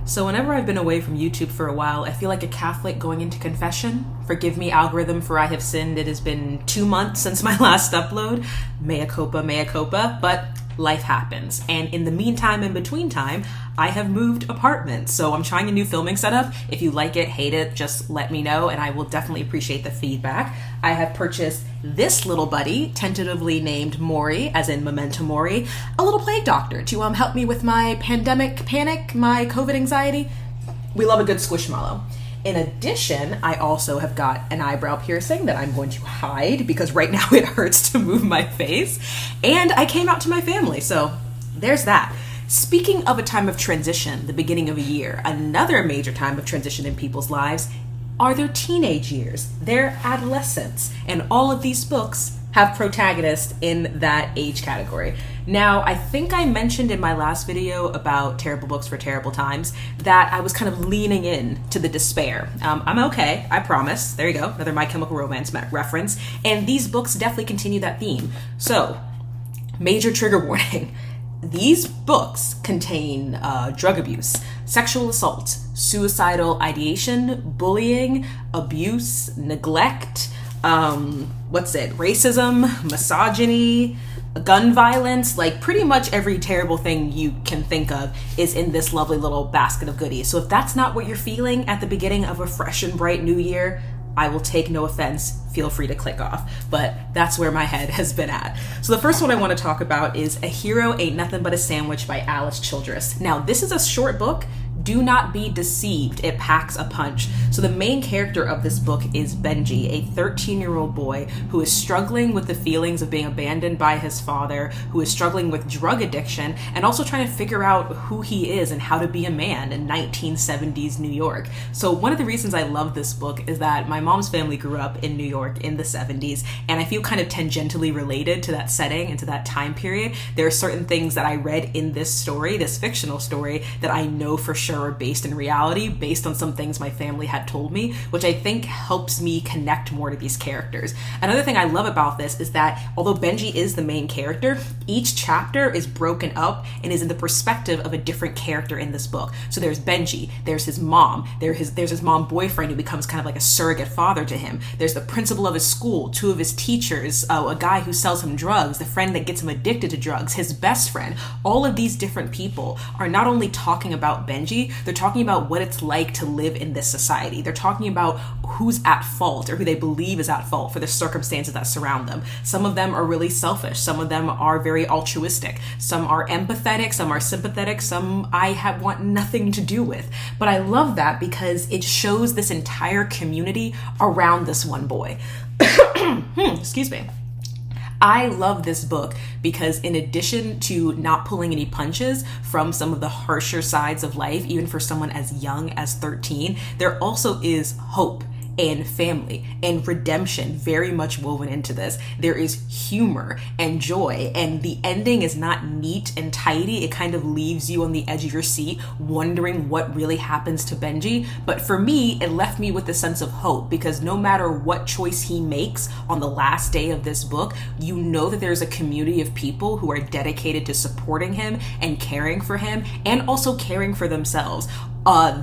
So whenever I've been away from YouTube for a while, I feel like a Catholic going into confession. Forgive me, algorithm, for I have sinned. It has been 2 months since my last upload. Mea culpa, but life happens. And in the meantime, in between time, I have moved apartments. So I'm trying a new filming setup. If you like it, hate it, just let me know and I will definitely appreciate the feedback. I have purchased this little buddy, tentatively named Mori, as in Memento Mori, a little plague doctor to help me with my pandemic panic, my COVID anxiety. We love a good squishmallow. In addition, I also have got an eyebrow piercing that I'm going to hide because right now it hurts to move my face. And I came out to my family, so there's that. Speaking of a time of transition, the beginning of a year, another major time of transition in people's lives are their teenage years, their adolescence. And all of these books have protagonists in that age category. Now, I think I mentioned in my last video about terrible books for terrible times that I was kind of leaning in to the despair. I'm okay, I promise. There you go, another My Chemical Romance reference. And these books definitely continue that theme. So, major trigger warning. These books contain drug abuse, sexual assault, suicidal ideation, bullying, abuse, neglect, racism, misogyny, gun violence, like pretty much every terrible thing you can think of is in this lovely little basket of goodies. So if that's not what you're feeling at the beginning of a fresh and bright new year, I will take no offense. Feel free to click off, but that's where my head has been at. So the first one I want to talk about is A Hero Ain't Nothing But a Sandwich by Childress. Now, this is a short book. Do not be deceived. It packs a punch. So the main character of this book is Benji, a 13-year-old boy who is struggling with the feelings of being abandoned by his father, who is struggling with drug addiction, and also trying to figure out who he is and how to be a man in 1970s New York. So one of the reasons I love this book is that my mom's family grew up in New York in the 70s, and I feel kind of tangentially related to that setting and to that time period. There are certain things that I read in this story, this fictional story, that I know for sure are based in reality, based on some things my family had told me, which I think helps me connect more to these characters. Another thing I love about this is that although Benji is the main character, each chapter is broken up and is in the perspective of a different character in this book. So there's Benji, there's his mom, there's his mom boyfriend who becomes kind of like a surrogate father to him. There's the principal of his school, two of his teachers, a guy who sells him drugs, the friend that gets him addicted to drugs, his best friend. All of these different people are not only talking about Benji, they're talking about what it's like to live in this society. They're talking about who's at fault or who they believe is at fault for the circumstances that surround them. Some of them are really selfish. Some of them are very altruistic. Some are empathetic. Some are sympathetic. Some I want nothing to do with. But I love that because it shows this entire community around this one boy. Excuse me. I love this book because in addition to not pulling any punches from some of the harsher sides of life, even for someone as young as 13, there also is hope and family and redemption very much woven into this. There is humor and joy, and the ending is not neat and tidy. It kind of leaves you on the edge of your seat wondering what really happens to Benji. But for me, it left me with a sense of hope because no matter what choice he makes on the last day of this book, you know that there's a community of people who are dedicated to supporting him and caring for him and also caring for themselves.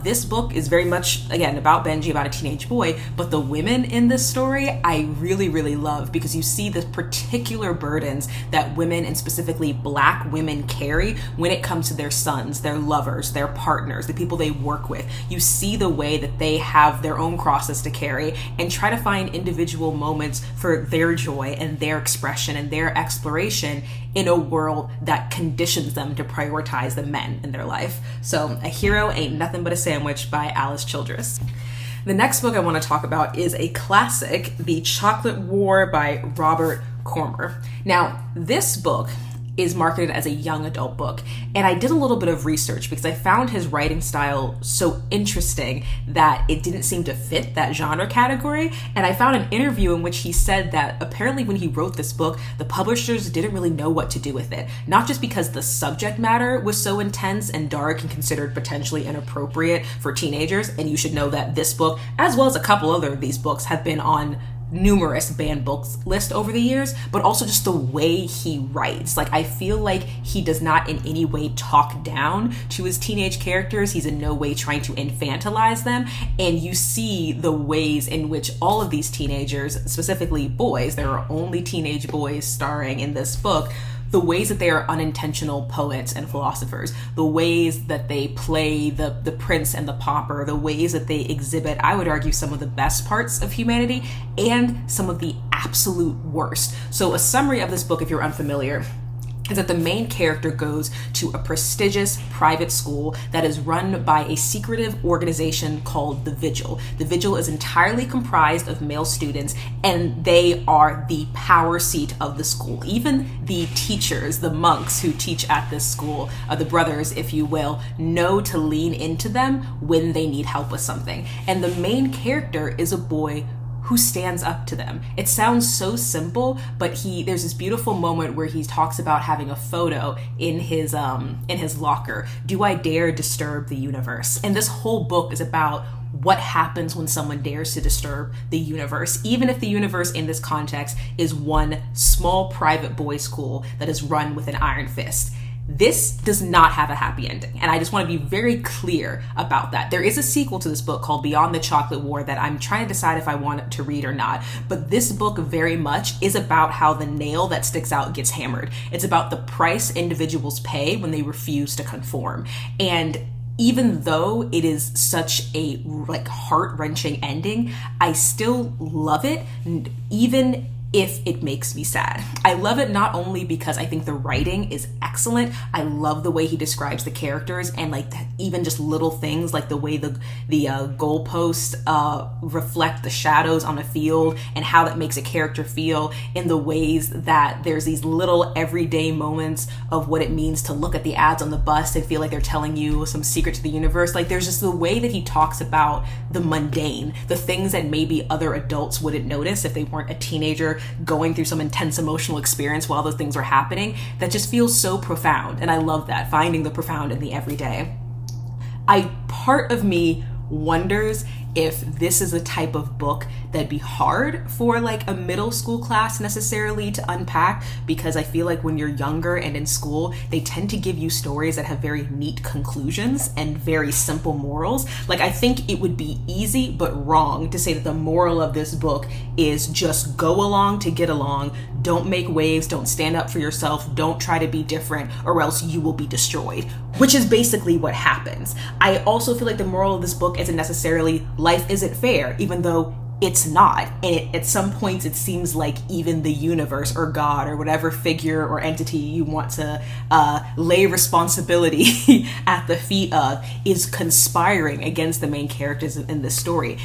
This book is very much, again, about Benji, about a teenage boy, but the women in this story I really, really love because you see the particular burdens that women, and specifically Black women, carry when it comes to their sons, their lovers, their partners, the people they work with. You see the way that they have their own crosses to carry and try to find individual moments for their joy and their expression and their exploration in a world that conditions them to prioritize the men in their life. So A Hero Ain't Nothing But a Sandwich by Childress. The next book I want to talk about is a classic, The Chocolate War by Robert Cormier. Now, this book is marketed as a young adult book, and I did a little bit of research because I found his writing style so interesting that it didn't seem to fit that genre category. And I found an interview in which he said that apparently when he wrote this book, the publishers didn't really know what to do with it, not just because the subject matter was so intense and dark and considered potentially inappropriate for teenagers. And you should know that this book, as well as a couple other of these books, have been on numerous banned books list over the years, but also just the way he writes. Like, I feel like he does not in any way talk down to his teenage characters. He's in no way trying to infantilize them. And you see the ways in which all of these teenagers, specifically boys, there are only teenage boys starring in this book, the ways that they are unintentional poets and philosophers, the ways that they play the prince and the pauper, the ways that they exhibit, I would argue, some of the best parts of humanity and some of the absolute worst. So a summary of this book, if you're unfamiliar, is that the main character goes to a prestigious private school that is run by a secretive organization called the Vigil. The Vigil is entirely comprised of male students, and they are the power seat of the school. Even the teachers, the monks who teach at this school, the brothers, if you will, know to lean into them when they need help with something. And the main character is a boy who stands up to them. It sounds so simple, but there's this beautiful moment where he talks about having a photo in his locker. Do I dare disturb the universe? And this whole book is about what happens when someone dares to disturb the universe, even if the universe in this context is one small private boys' school that is run with an iron fist. This does not have a happy ending, and I just want to be very clear about that. There is a sequel to this book called Beyond the Chocolate War that I'm trying to decide if I want to read or not, but this book very much is about how the nail that sticks out gets hammered. It's about the price individuals pay when they refuse to conform. And even though it is such a heart-wrenching ending, I still love it, even if it makes me sad. I love it not only because I think the writing is excellent. I love the way he describes the characters, and even just little things like the way the goalposts reflect the shadows on a field and how that makes a character feel, in the ways that there's these little everyday moments of what it means to look at the ads on the bus and feel like they're telling you some secret to the universe. Like, there's just the way that he talks about the mundane, the things that maybe other adults wouldn't notice if they weren't a teenager going through some intense emotional experience while those things are happening, that just feels so profound. And I love that, finding the profound in the everyday. Part of me wonders if this is a type of book that'd be hard for a middle school class necessarily to unpack, because I feel like when you're younger and in school, they tend to give you stories that have very neat conclusions and very simple morals. I think it would be easy but wrong to say that the moral of this book is just go along to get along, don't make waves, don't stand up for yourself, don't try to be different, or else you will be destroyed, which is basically what happens. I also feel like the moral of this book isn't necessarily life isn't fair, even though it's not. And at some points, it seems like even the universe or God or whatever figure or entity you want to lay responsibility at the feet of is conspiring against the main characters in this story.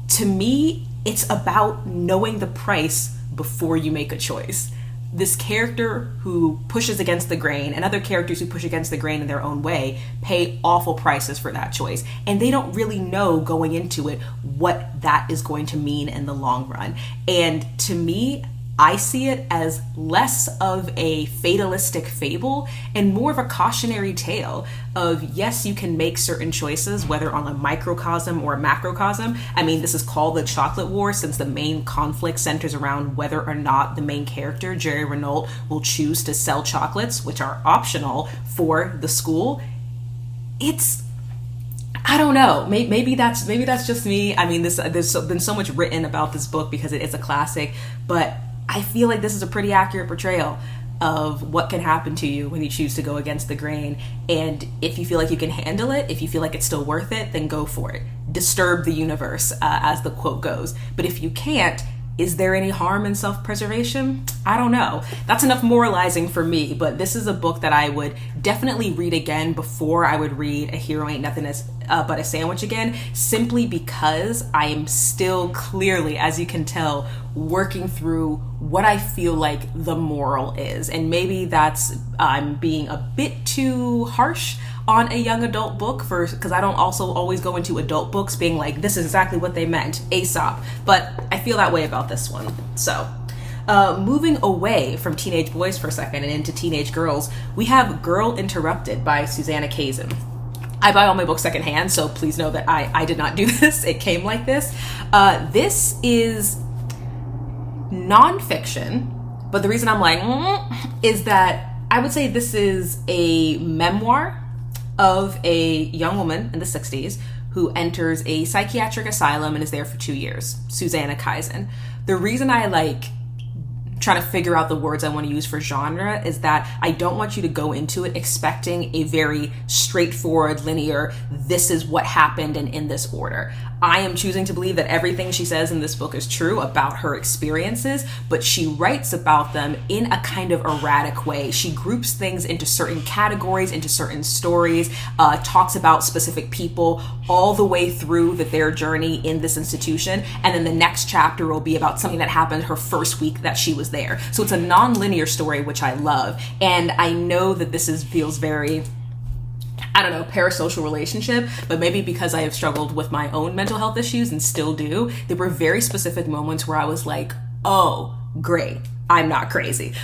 To me, it's about knowing the price before you make a choice. This character who pushes against the grain and other characters who push against the grain in their own way pay awful prices for that choice. And they don't really know going into it what that is going to mean in the long run. And to me, I see it as less of a fatalistic fable and more of a cautionary tale of, yes, you can make certain choices, whether on a microcosm or a macrocosm. I mean, this is called the Chocolate War since the main conflict centers around whether or not the main character, Jerry Reynolds, will choose to sell chocolates, which are optional for the school. I don't know. Maybe that's just me. I mean, there's been so much written about this book because it is a classic, but I feel like this is a pretty accurate portrayal of what can happen to you when you choose to go against the grain. And if you feel like you can handle it, if you feel like it's still worth it, then go for it. Disturb the universe, as the quote goes. But if you can't, is there any harm in self-preservation? I don't know. That's enough moralizing for me, but this is a book that I would definitely read again before I would read A Hero Ain't Nothing But a Sandwich again, simply because I am still clearly, as you can tell, working through what I feel like the moral is. And maybe that's I'm being a bit too harsh on a young adult book because I don't also always go into adult books being like, this is exactly what they meant, Aesop. But I feel that way about this one. So moving away from teenage boys for a second and into teenage girls, we have Girl Interrupted by Susanna Kaysen. I buy all my books secondhand, so please know that I did not do this. It came like this. This is nonfiction, but the reason I'm like, is that I would say this is a memoir of a young woman in the 60s who enters a psychiatric asylum and is there for 2 years, Susanna Kaysen. The reason I trying to figure out the words I want to use for genre is that I don't want you to go into it expecting a very straightforward, linear, this is what happened and in this order. I am choosing to believe that everything she says in this book is true about her experiences, but she writes about them in a kind of erratic way. She groups things into certain categories, into certain stories, talks about specific people all the way through their journey in this institution. And then the next chapter will be about something that happened her first week that she was there. So it's a non-linear story, which I love. And I know that this feels very, I don't know, parasocial relationship, but maybe because I have struggled with my own mental health issues and still do, there were very specific moments where I was like, oh, great, I'm not crazy.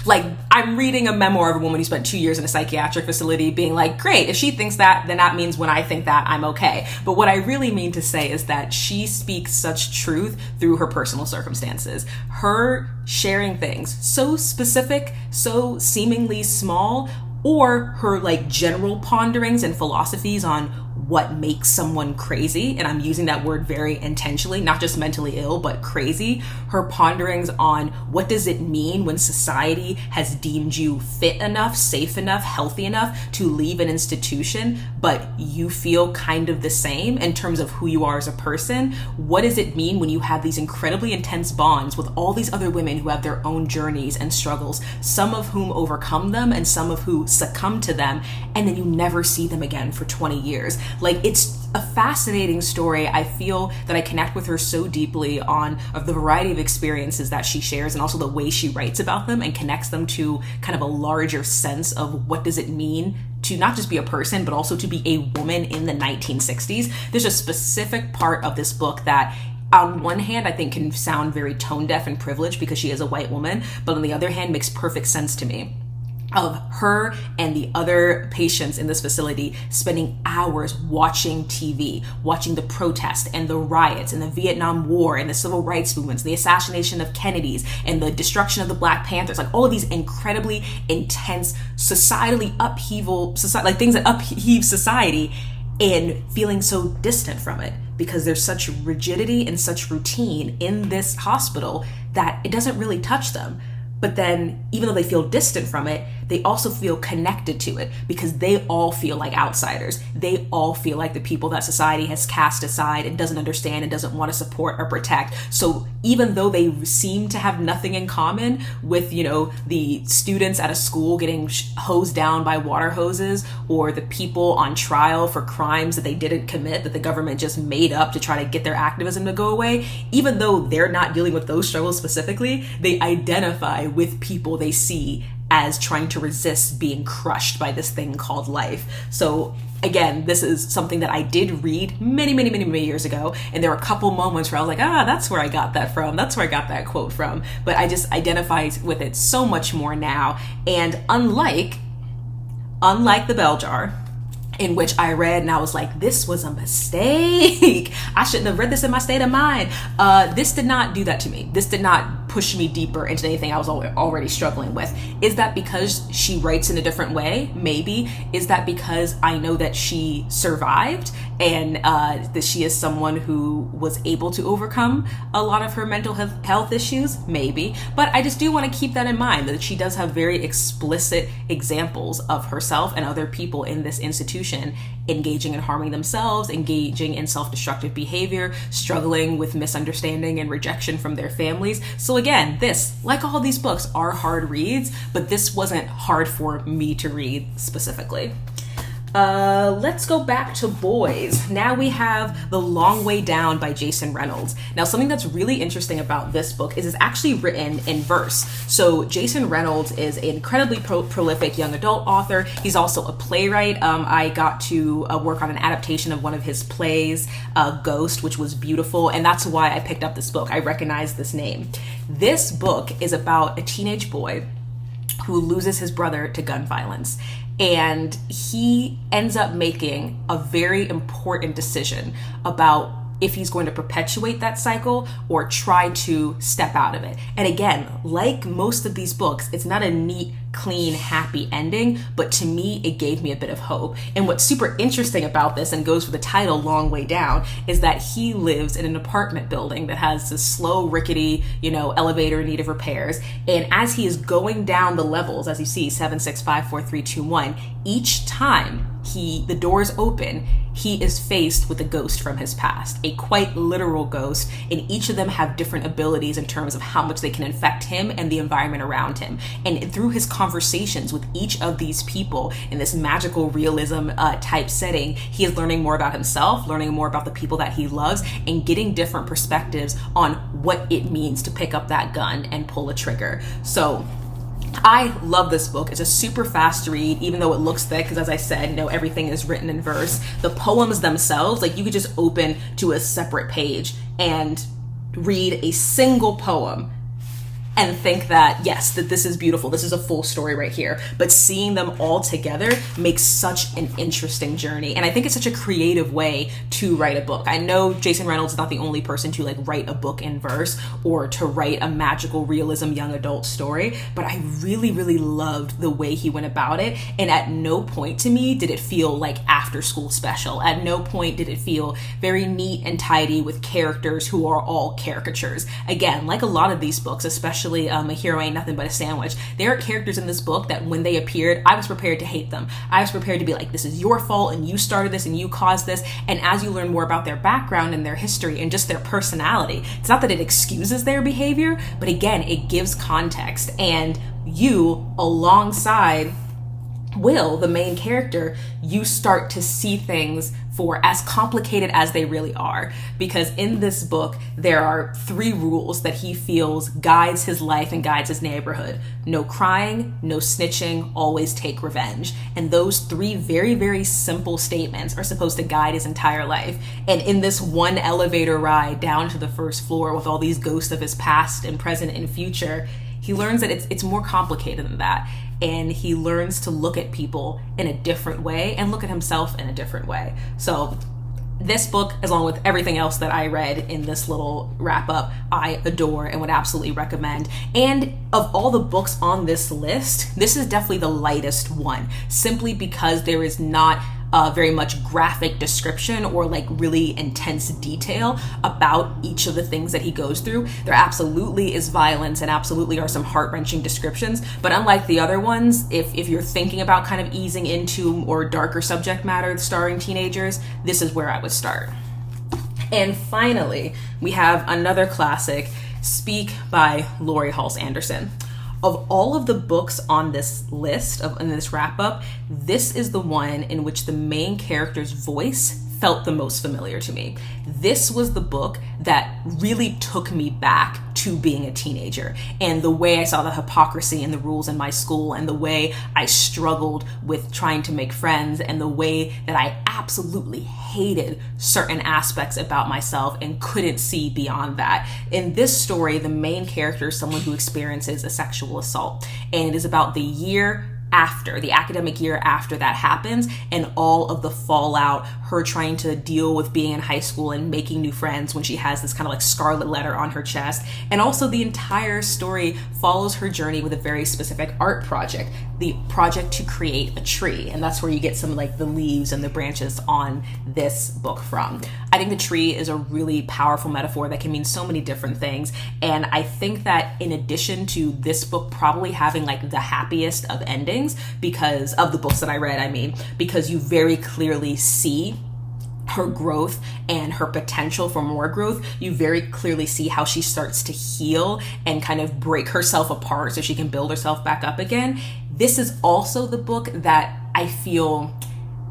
I'm reading a memoir of a woman who spent 2 years in a psychiatric facility being like, great, if she thinks that, then that means when I think that, I'm okay. But what I really mean to say is that she speaks such truth through her personal circumstances. Her sharing things so specific, so seemingly small, or her general ponderings and philosophies on what makes someone crazy, and I'm using that word very intentionally, not just mentally ill, but crazy. Her ponderings on what does it mean when society has deemed you fit enough, safe enough, healthy enough to leave an institution, but you feel kind of the same in terms of who you are as a person. What does it mean when you have these incredibly intense bonds with all these other women who have their own journeys and struggles, some of whom overcome them and some of who succumb to them, and then you never see them again for 20 years. It's a fascinating story. I feel that I connect with her so deeply on the variety of experiences that she shares and also the way she writes about them and connects them to kind of a larger sense of what does it mean to not just be a person, but also to be a woman in the 1960s. There's a specific part of this book that on one hand, I think can sound very tone deaf and privileged because she is a white woman, but on the other hand, makes perfect sense to me. Of her and the other patients in this facility spending hours watching TV, watching the protest and the riots and the Vietnam War and the civil rights movements, the assassination of Kennedys and the destruction of the Black Panthers, all of these incredibly intense societally upheaval, things that upheave society, and feeling so distant from it because there's such rigidity and such routine in this hospital that it doesn't really touch them. But then, even though they feel distant from it, they also feel connected to it because they all feel like outsiders. They all feel like the people that society has cast aside and doesn't understand and doesn't want to support or protect. So even though they seem to have nothing in common with, the students at a school getting hosed down by water hoses or the people on trial for crimes that they didn't commit, that the government just made up to try to get their activism to go away, even though they're not dealing with those struggles specifically, they identify with people they see as trying to resist being crushed by this thing called life. So again, this is something that I did read many, many, many, many years ago. And there were a couple moments where I was like, that's where I got that from. That's where I got that quote from. But I just identify with it so much more now. And unlike the bell jar, in which I read and I was like, this was a mistake. I shouldn't have read this in my state of mind. This did not do that to me. This did not push me deeper into anything I was already struggling with. Is that because she writes in a different way? Maybe. Is that because I know that she survived and that she is someone who was able to overcome a lot of her mental health issues? Maybe. But I just do want to keep that in mind, that she does have very explicit examples of herself and other people in this institution engaging in harming themselves, engaging in self-destructive behavior, struggling with misunderstanding and rejection from their families. So again, this, like all these books, are hard reads, but this wasn't hard for me to read specifically. Let's go back to boys. Now we have The Long Way Down by Jason Reynolds. Now, something that's really interesting about this book is it's actually written in verse. So Jason Reynolds is an incredibly prolific young adult author. He's also a playwright. I got to work on an adaptation of one of his plays, Ghost, which was beautiful. And that's why I picked up this book. I recognize this name. This book is about a teenage boy who loses his brother to gun violence. And he ends up making a very important decision about if he's going to perpetuate that cycle or try to step out of it. And again, like most of these books, it's not a neat, clean, happy ending, but to me, it gave me a bit of hope. And what's super interesting about this, and goes with the title Long Way Down, is that he lives in an apartment building that has this slow, rickety, elevator in need of repairs. And as he is going down the levels, as you see, 7, 6, 5, 4, 3, 2, 1, each time the doors open, he is faced with a ghost from his past, a quite literal ghost, and each of them have different abilities in terms of how much they can infect him and the environment around him. And through his conversations with each of these people in this magical realism type setting, he is learning more about himself, learning more about the people that he loves, and getting different perspectives on what it means to pick up that gun and pull a trigger. So I love this book. It's a super fast read, even though it looks thick, because as I said, everything is written in verse. The poems themselves, you could just open to a separate page and read a single poem and think that, yes, that this is beautiful. This is a full story right here. But seeing them all together makes such an interesting journey. And I think it's such a creative way to write a book. I know Jason Reynolds is not the only person to write a book in verse or to write a magical realism young adult story, but I really, really loved the way he went about it. And at no point to me did it feel like after school special. At no point did it feel very neat and tidy with characters who are all caricatures. Again, like a lot of these books, especially A Hero Ain't Nothing But a Sandwich, there are characters in this book that when they appeared, I was prepared to hate them. I was prepared to be like, this is your fault and you started this and you caused this. And as you learn more about their background and their history and just their personality, it's not that it excuses their behavior, but again, it gives context. And you, alongside Will, the main character, you start to see things for as complicated as they really are. Because in this book, there are 3 rules that he feels guides his life and guides his neighborhood. No crying, no snitching, always take revenge. And those 3 very, very simple statements are supposed to guide his entire life. And in this one elevator ride down to the first floor with all these ghosts of his past and present and future, he learns that it's more complicated than that. And he learns to look at people in a different way and look at himself in a different way. So this book, along with everything else that I read in this little wrap up, I adore and would absolutely recommend. And of all the books on this list, this is definitely the lightest one, simply because there is not very much graphic description or really intense detail about each of the things that he goes through. There absolutely is violence and absolutely are some heart-wrenching descriptions, but unlike the other ones, if you're thinking about kind of easing into more darker subject matter starring teenagers, this is where I would start. And finally, we have another classic, Speak by Laurie Halse Anderson. Of all of the books on this list, in this wrap-up, this is the one in which the main character's voice felt the most familiar to me. This was the book that really took me back to being a teenager, and the way I saw the hypocrisy and the rules in my school, and the way I struggled with trying to make friends, and the way that I absolutely hated certain aspects about myself and couldn't see beyond that. In this story, the main character is someone who experiences a sexual assault, and it is about the academic year after that happens, and all of the fallout, her trying to deal with being in high school and making new friends when she has this kind of scarlet letter on her chest. And also the entire story follows her journey with a very specific art project, the project to create a tree. And that's where you get some the leaves and the branches on this book from. I think the tree is a really powerful metaphor that can mean so many different things. And I think that in addition to this book probably having the happiest of endings, because of the books that I read, because you very clearly see her growth and her potential for more growth. You very clearly see how she starts to heal and kind of break herself apart so she can build herself back up again. This is also the book that I feel,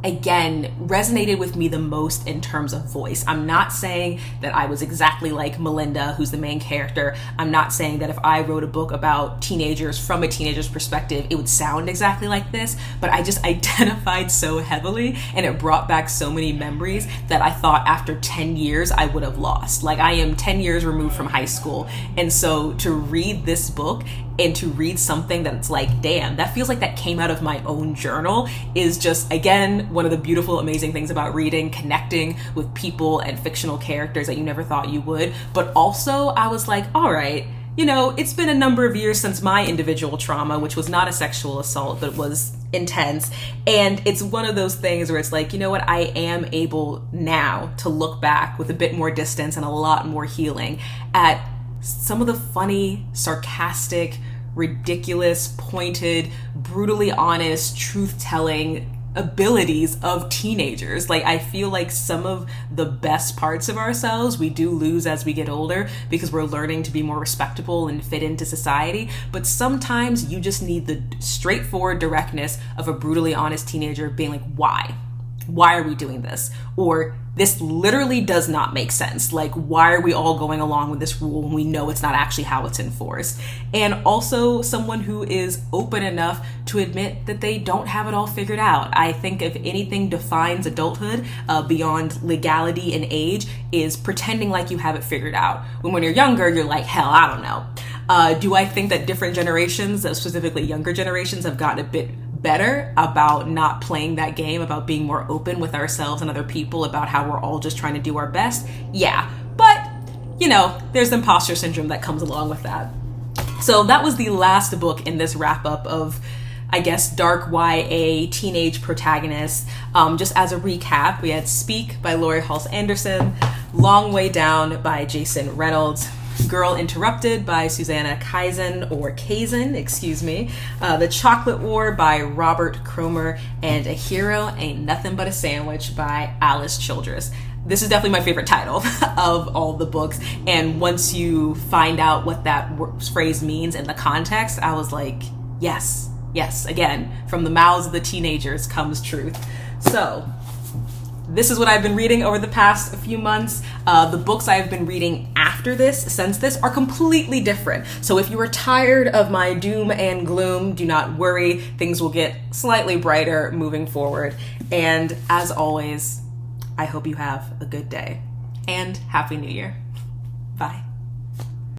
again, resonated with me the most in terms of voice. I'm not saying that I was exactly like Melinda, who's the main character. I'm not saying that if I wrote a book about teenagers from a teenager's perspective, it would sound exactly like this, but I just identified so heavily, and it brought back so many memories that I thought after 10 years I would have lost. I am 10 years removed from high school, and so to read this book and to read something that's like, damn, that feels like that came out of my own journal, is just, again, one of the beautiful, amazing things about reading, connecting with people and fictional characters that you never thought you would. But also, I was like, all right, you know, it's been a number of years since my individual trauma, which was not a sexual assault, but was intense. And it's one of those things where it's like, you know what, I am able now to look back with a bit more distance and a lot more healing at some of the funny, sarcastic, ridiculous, pointed, brutally honest, truth-telling abilities of teenagers. Like, I feel like some of the best parts of ourselves we do lose as we get older because we're learning to be more respectable and fit into society. But sometimes you just need the straightforward directness of a brutally honest teenager being like, why? Why are we doing this? Or this literally does not make sense. Like, why are we all going along with this rule when we know it's not actually how it's enforced? And also someone who is open enough to admit that they don't have it all figured out. I think if anything defines adulthood beyond legality and age is pretending like you have it figured out. When you're younger, you're like, hell, I don't know. Do I think that different generations, specifically younger generations, have gotten a bit better about not playing that game, about being more open with ourselves and other people about how we're all just trying to do our best? Yeah, but you know, there's imposter syndrome that comes along with that. So that was the last book in this wrap up of, I guess, dark YA teenage protagonists. Just as a recap, we had Speak by Laurie Halse Anderson, Long Way Down by Jason Reynolds, Girl Interrupted by Susanna Kaysen, excuse me, The Chocolate War by Robert Cromer, and A Hero Ain't Nothing But a Sandwich by Alice Childress. This is definitely my favorite title of all the books, and once you find out what that phrase means in the context, I was like, yes, again, from the mouths of the teenagers comes truth. So this is what I've been reading over the past few months. The books I've been reading since this, are completely different. So if you are tired of my doom and gloom, do not worry. Things will get slightly brighter moving forward. And as always, I hope you have a good day. And Happy New Year. Bye.